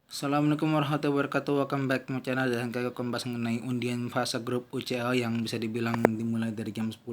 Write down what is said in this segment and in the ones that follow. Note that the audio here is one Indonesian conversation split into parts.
Assalamualaikum warahmatullahi wabarakatuh. Welcome back to my channel dan kali aku membahas mengenai undian fase grup UCL yang bisa dibilang dimulai dari jam 10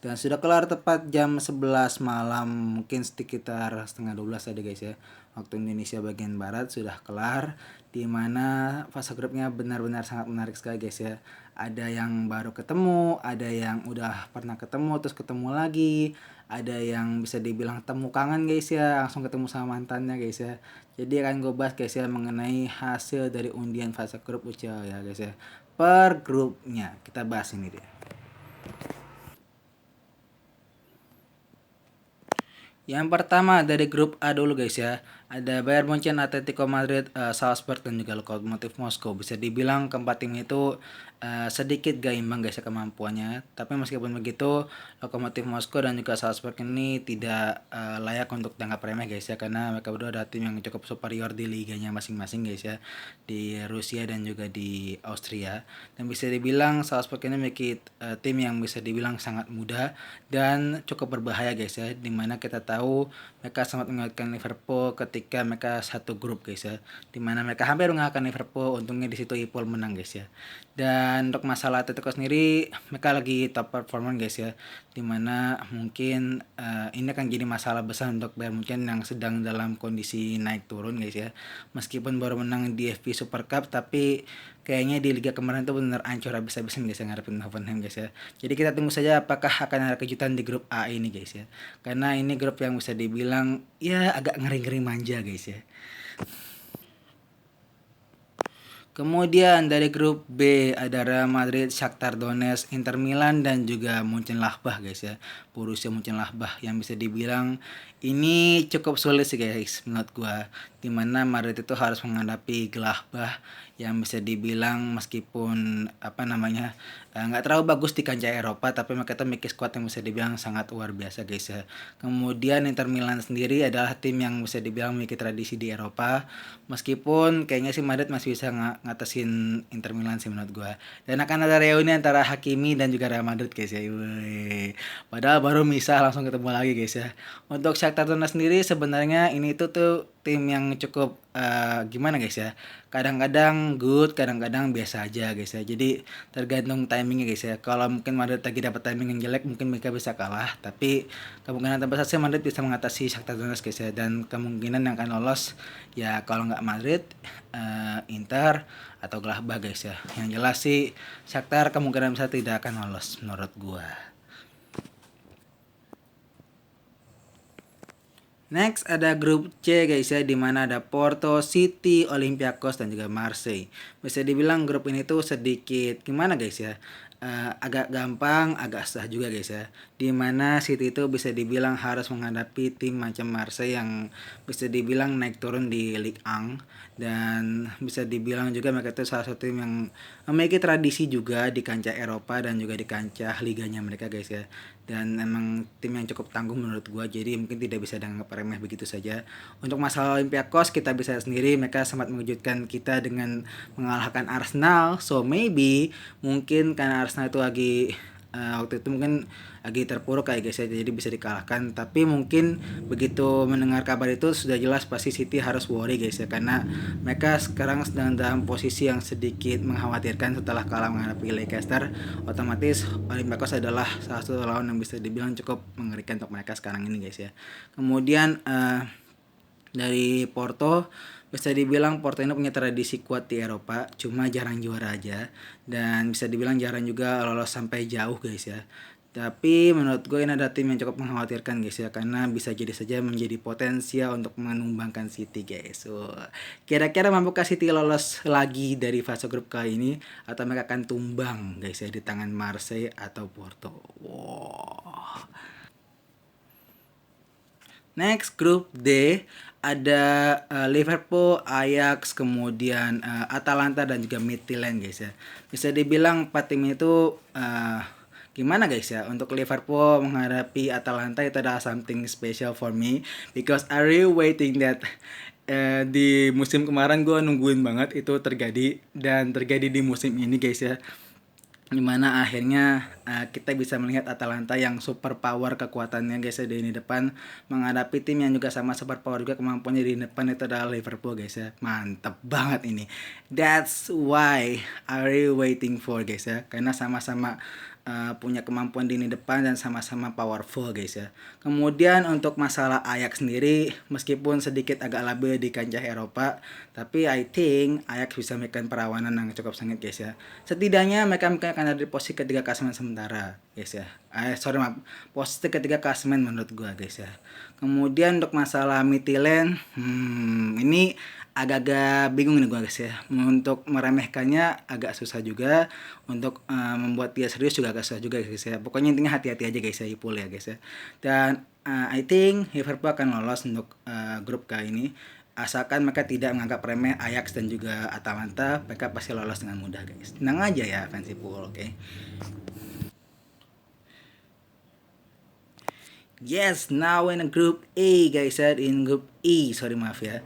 dan sudah kelar tepat jam 11 malam, mungkin sekitar setengah 12 tadi guys ya. Waktu Indonesia bagian barat sudah kelar, di mana fase grupnya benar-benar sangat menarik sekali guys ya. Ada yang baru ketemu, ada yang udah pernah ketemu terus ketemu lagi, ada yang bisa dibilang temu kangen guys ya, langsung ketemu sama mantannya guys ya. Jadi akan gue bahas guys ya mengenai hasil dari undian fase grup UCL ya guys ya. Per grupnya kita bahas ini dia. Yang pertama dari grup A dulu guys ya. Ada Bayern Munchen, Atletico Madrid, Salzburg dan juga Lokomotiv Moskow. Bisa dibilang keempat tim itu sedikit gak imbang guys ya kemampuannya. Tapi meskipun begitu, Lokomotiv Moskow dan juga Salzburg ini tidak layak untuk dianggap remeh guys ya, karena mereka berdua ada tim yang cukup superior di liganya masing-masing guys ya, di Rusia dan juga di Austria. Dan bisa dibilang Salzburg ini memiliki tim yang bisa dibilang sangat muda dan cukup berbahaya guys ya, dimana kita tahu mereka sangat mengalahkan Liverpool ketika mereka satu grup guys ya, dimana mereka hampir mengalahkan Liverpool. Untungnya di situ Liverpool menang guys ya. Dan untuk masalah Atletico sendiri, mereka lagi top performance guys ya, dimana mungkin ini akan jadi masalah besar untuk Bayern Munchen yang sedang dalam kondisi naik turun guys ya. Meskipun baru menang di FP Super Cup, tapi kayaknya di Liga kemarin tuh benar ancur habis-habisan guys ya ngarepin Hoffenheim guys ya. Jadi kita tunggu saja apakah akan ada kejutan di grup A ini guys ya. Karena ini grup yang bisa dibilang ya agak ngeri-ngeri manja guys ya. Kemudian dari grup B ada Real Madrid, Shakhtar Donetsk, Inter Milan dan juga Mönchengladbach guys ya. Borussia Mönchengladbach yang bisa dibilang ini cukup sulit sih guys menurut gua. Dimana Madrid itu harus menghadapi Gladbach yang bisa dibilang meskipun nggak terlalu bagus di kancah Eropa, tapi mereka tuh memiliki squad yang bisa dibilang sangat luar biasa guys ya. Kemudian Inter Milan sendiri adalah tim yang bisa dibilang memiliki tradisi di Eropa, meskipun kayaknya sih Madrid masih bisa ngatasin Inter Milan sih menurut gua. Dan akan ada reuni antara Hakimi dan juga Real Madrid guys ya. Wih. Padahal baru misah langsung ketemu lagi guys ya. Untuk Shakhtar Donetsk sendiri sebenarnya ini tuh tim yang cukup gimana guys ya. Kadang-kadang good, kadang-kadang biasa aja guys ya. Jadi tergantung timingnya guys ya. Kalau mungkin Madrid lagi dapat timing yang jelek, mungkin mereka bisa kalah. Tapi kemungkinan terbesar sih Madrid bisa mengatasi Shakhtar Donetsk guys ya. Dan kemungkinan yang akan lolos ya kalau nggak Madrid, Inter atau Gladbach guys ya. Yang jelas sih Shakhtar kemungkinan besar tidak akan lolos menurut gua. Next ada grup C guys ya, di mana ada Porto, City, Olympiakos dan juga Marseille. Bisa dibilang grup ini tuh sedikit gimana guys ya? Agak gampang, agak susah juga guys ya. Di mana City itu bisa dibilang harus menghadapi tim macam Marseille yang bisa dibilang naik turun di Ligue 1, dan bisa dibilang juga mereka itu salah satu tim yang memiliki tradisi juga di kancah Eropa dan juga di kancah liganya mereka guys ya. Dan emang tim yang cukup tangguh menurut gua, jadi mungkin tidak bisa dianggap remeh begitu saja. Untuk masalah Olympiakos kita bisa sendiri, mereka sempat mengejutkan kita dengan mengalahkan Arsenal. So maybe mungkin karena Arsenal itu lagi waktu itu mungkin lagi terpuruk kayak guys ya, jadi bisa dikalahkan. Tapi mungkin begitu mendengar kabar itu sudah jelas pasti City harus worry guys ya, karena mereka sekarang sedang dalam posisi yang sedikit mengkhawatirkan setelah kalah menghadapi Leicester. Otomatis Olympiakos adalah salah satu lawan yang bisa dibilang cukup mengerikan untuk mereka sekarang ini guys ya. Kemudian dari Porto, bisa dibilang Porto ini punya tradisi kuat di Eropa, cuma jarang juara aja, dan bisa dibilang jarang juga lolos sampai jauh guys ya. Tapi menurut gue ini ada tim yang cukup mengkhawatirkan guys ya, karena bisa jadi saja menjadi potensial untuk menumbangkan City guys. So, kira-kira mampukah City lolos lagi dari fase grup kali ini, atau mereka akan tumbang guys ya di tangan Marseille atau Porto? Wow. Next grup D ada Liverpool, Ajax, kemudian Atalanta dan juga Midtjylland guys ya. Bisa dibilang 4 tim itu gimana guys ya, untuk Liverpool menghadapi Atalanta itu adalah something special for me, because I really waiting that di musim kemarin gue nungguin banget itu terjadi, dan terjadi di musim ini guys ya. Dimana akhirnya kita bisa melihat Atalanta yang super power kekuatannya guys ya di lini depan menghadapi tim yang juga sama super power juga kemampuannya di lini depan itu adalah Liverpool guys ya. Mantap banget ini. That's why I really waiting for guys ya, karena sama-sama punya kemampuan di lini depan dan sama-sama powerful guys ya. Kemudian untuk masalah Ajax sendiri, meskipun sedikit agak labil di kancah Eropa, tapi I think Ajax bisa memberikan perlawanan yang cukup sengit guys ya. Setidaknya mereka mungkin akan ada di posisi ketiga klasemen sementara guys ya. Sorry maaf, posisi ketiga klasemen menurut gua guys ya. Kemudian untuk masalah Midtjylland, ini agak-agak bingung nih gue guys ya, untuk meremehkannya agak susah juga, untuk membuat dia serius juga agak susah juga guys ya. Pokoknya intinya hati-hati aja guys ya, Ipul ya guys ya. Dan I think Liverpool akan lolos untuk grup K ini, asalkan mereka tidak menganggap remeh Ajax dan juga Atalanta. Mereka pasti lolos dengan mudah guys, tenang aja ya fans Ipul, oke. Yes, now in group A guys ya, in group E, sorry maaf ya.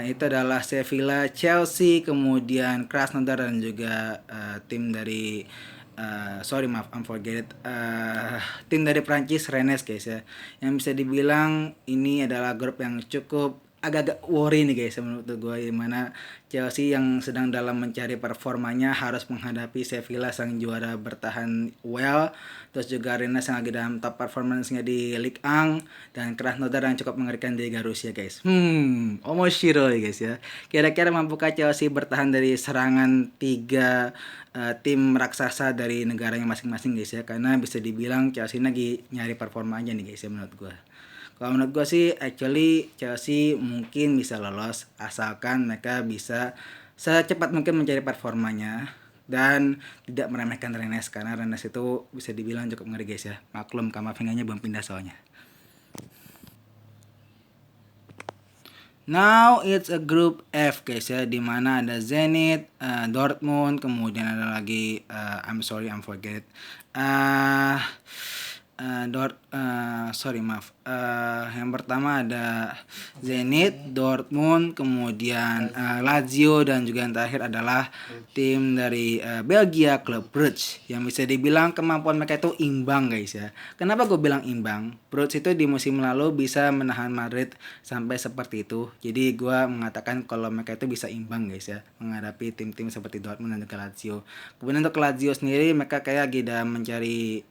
Itu adalah Sevilla, Chelsea, kemudian Krasnodar dan juga tim dari sorry maaf, I'm forget it. Tim dari Prancis Rennes guys ya. Yang bisa dibilang ini adalah grup yang cukup agak-agak worry nih guys menurut gue, dimana Chelsea yang sedang dalam mencari performanya harus menghadapi Sevilla sang juara bertahan well, terus juga Rennes yang lagi dalam top performance-nya di Ligue 1, dan Krasnodar yang cukup mengerikan di Liga Rusia guys. Omoshiro guys ya. Kira-kira mampukah Chelsea bertahan dari serangan tiga tim raksasa dari negaranya masing-masing guys ya, karena bisa dibilang Chelsea lagi nyari performa aja nih guys ya menurut gue. Kalau menurut gue sih, actually Chelsea mungkin bisa lolos asalkan mereka bisa secepat mungkin mencari performanya dan tidak meremehkan Rennes, karena Rennes itu bisa dibilang cukup ngeri guys ya. Maklum Kamavinganya belum pindah soalnya. Now it's a group F guys ya, dimana ada Zenit, Dortmund, kemudian ada lagi I'm sorry I'm forget. Uh, sorry maaf. Yang pertama ada Zenit, Dortmund, kemudian Lazio, dan juga yang terakhir adalah tim dari Belgia, klub Brugge, yang bisa dibilang kemampuan mereka itu imbang guys ya. Kenapa gue bilang imbang? Brugge itu di musim lalu bisa menahan Madrid sampai seperti itu. Jadi gue mengatakan kalau mereka itu bisa imbang guys ya menghadapi tim-tim seperti Dortmund dan juga Lazio. Kemudian untuk Lazio sendiri, mereka kayak lagi mencari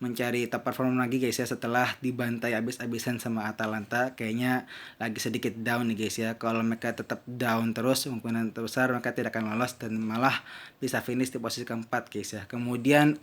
mencari top perform lagi guys ya, setelah dibantai abis-abisan sama Atalanta. Kayaknya lagi sedikit down nih guys ya. Kalau mereka tetap down terus, kemungkinan besar mereka tidak akan lolos dan malah bisa finish di posisi keempat guys ya. Kemudian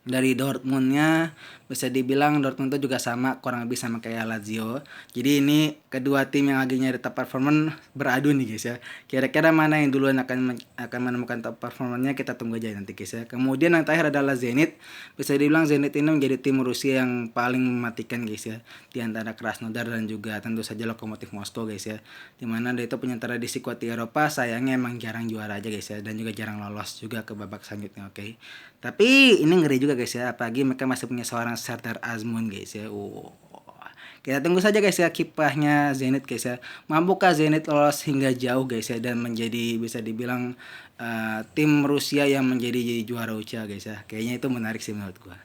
dari Dortmundnya, bisa dibilang Dortmund itu juga sama, kurang lebih sama kayak Lazio. Jadi ini kedua tim yang lagi nyari top performance beradu nih guys ya. Kira-kira mana yang duluan akan menemukan top performance-nya, kita tunggu aja nanti guys ya. Kemudian yang terakhir adalah Zenit. Bisa dibilang Zenit ini menjadi tim Rusia yang paling mematikan guys ya, di antara Krasnodar dan juga tentu saja Lokomotiv Moskow guys ya. Dimana dia itu punya tradisi kuat di Eropa, sayangnya emang jarang juara aja guys ya, dan juga jarang lolos juga ke babak selanjutnya, oke. Tapi ini ngeri juga guys ya, apalagi mereka masih punya seorang Serdar Azmoun guys ya. Kita tunggu saja guys ya kiprahnya Zenit guys ya. Mampukah Zenit lolos hingga jauh guys ya, dan menjadi bisa dibilang tim Rusia yang menjadi juara UCL guys ya. Kayaknya itu menarik sih menurut gua.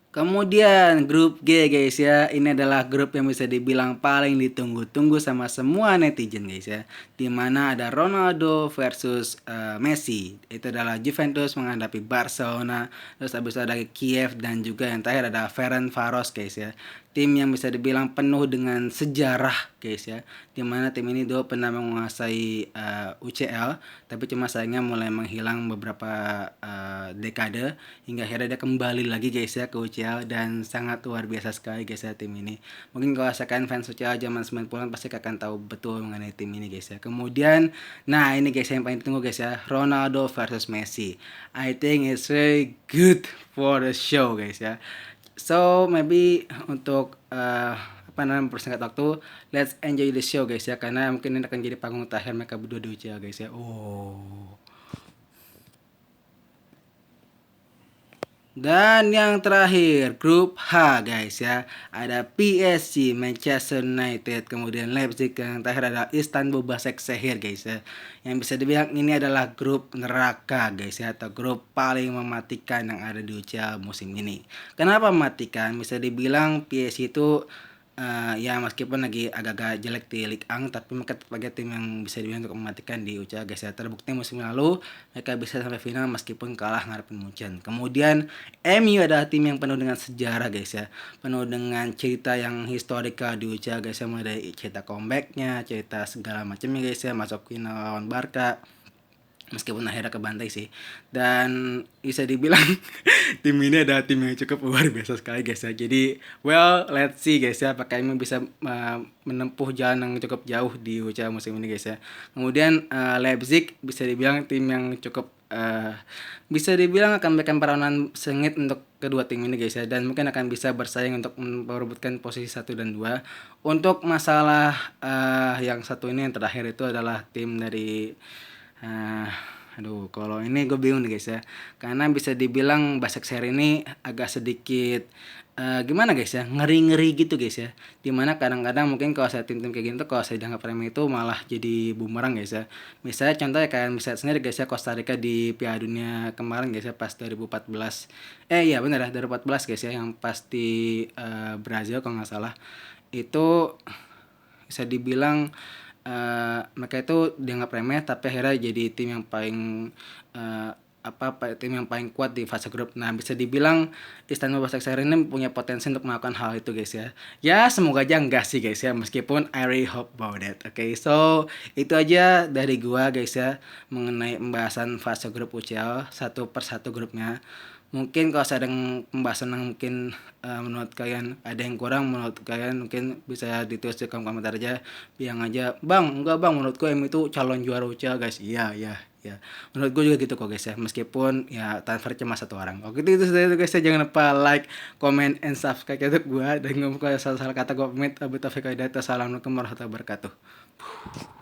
Kemudian grup G guys ya, ini adalah grup yang bisa dibilang paling ditunggu-tunggu sama semua netizen guys ya. Dimana ada Ronaldo versus Messi. Itu adalah Juventus menghadapi Barcelona. Terus habis itu ada Kiev, dan juga yang terakhir ada Ferencvaros guys ya. Tim yang bisa dibilang penuh dengan sejarah guys ya. Dimana tim ini dulu pernah menguasai UCL, tapi cuma sayangnya mulai menghilang beberapa dekade, hingga akhirnya dia kembali lagi guys ya ke UCL, dan sangat luar biasa sekali guys ya tim ini. Mungkin kalau misalkan fans UCL zaman 90-an pasti akan tahu betul mengenai tim ini guys ya. Kemudian nah ini guys yang paling ditunggu guys ya, Ronaldo versus Messi. I think it's very good for the show guys ya. So maybe untuk persingkat waktu, let's enjoy the show guys ya, karena mungkin ini akan jadi panggung terakhir mereka berdua di UCL guys ya. Dan yang terakhir, grup H guys ya. Ada PSG, Manchester United, kemudian Leipzig, yang terakhir ada Istanbul Başakşehir guys ya. Yang bisa dibilang ini adalah grup neraka guys ya, atau grup paling mematikan yang ada di UCL musim ini. Kenapa mematikan? Bisa dibilang PSG itu ya meskipun lagi agak-agak jelek di Ligue 1 tapi mereka tetap aja tim yang bisa dibilang untuk mematikan di UCL guys ya. Terbukti musim lalu mereka bisa sampai final meskipun kalah ngarepin Munchen. Kemudian MU adalah tim yang penuh dengan sejarah guys ya, penuh dengan cerita yang historikal di UCL guys ya, mulai dari cerita comebacknya, cerita segala macamnya guys ya, masuk final lawan Barca meskipun akhirnya kebantai sih. Dan bisa dibilang tim ini adalah tim yang cukup luar biasa sekali guys ya. Jadi well let's see guys ya, apakah ini bisa menempuh jalan yang cukup jauh di UCL musim ini guys ya. Kemudian Leipzig bisa dibilang tim yang cukup bisa dibilang akan memberikan peranan sengit untuk kedua tim ini guys ya, dan mungkin akan bisa bersaing untuk memperebutkan posisi 1 dan 2. Untuk masalah yang satu ini yang terakhir itu adalah tim dari aduh, kalau ini gue bingung nih guys ya. Karena bisa dibilang Başakşehir ini agak sedikit gimana guys ya, ngeri-ngeri gitu guys ya. Dimana kadang-kadang mungkin kalau saya tim-tim kayak gini tuh kalau saya dianggap remeh itu malah jadi bumerang guys ya. Misalnya contohnya kayak misalnya sendiri guys ya, Costa Rica di Piala Dunia kemarin guys ya, pas 2014. Iya benar ya, 2014 guys ya, yang pasti Brazil kalau nggak salah. Itu bisa dibilang mereka itu dianggap remeh tapi akhirnya jadi tim yang paling tim yang paling kuat di fase grup. Nah, bisa dibilang Istanbul Başakşehir ini punya potensi untuk melakukan hal itu guys ya. Ya, semoga aja enggak sih guys ya, meskipun I really hope about it. Oke, so itu aja dari gua guys ya mengenai pembahasan fase grup UCL satu per satu grupnya. Mungkin kalau ada pembahasan yang mungkin menurut kalian ada yang kurang, menurut kalian mungkin bisa ditulis di kolom komentar aja. Bilang aja, bang, enggak bang, menurutku MU itu calon juara UCL guys. Iya, iya, iya. Menurut gue juga gitu kok guys ya. Meskipun ya transfer cuma 1 orang. Oke, itu sudah itu guys ya. Jangan lupa like, comment, and subscribe YouTube gue. Dan ngomong kalau salah kata gue pamit. Assalamualaikum warahmatullahi wabarakatuh.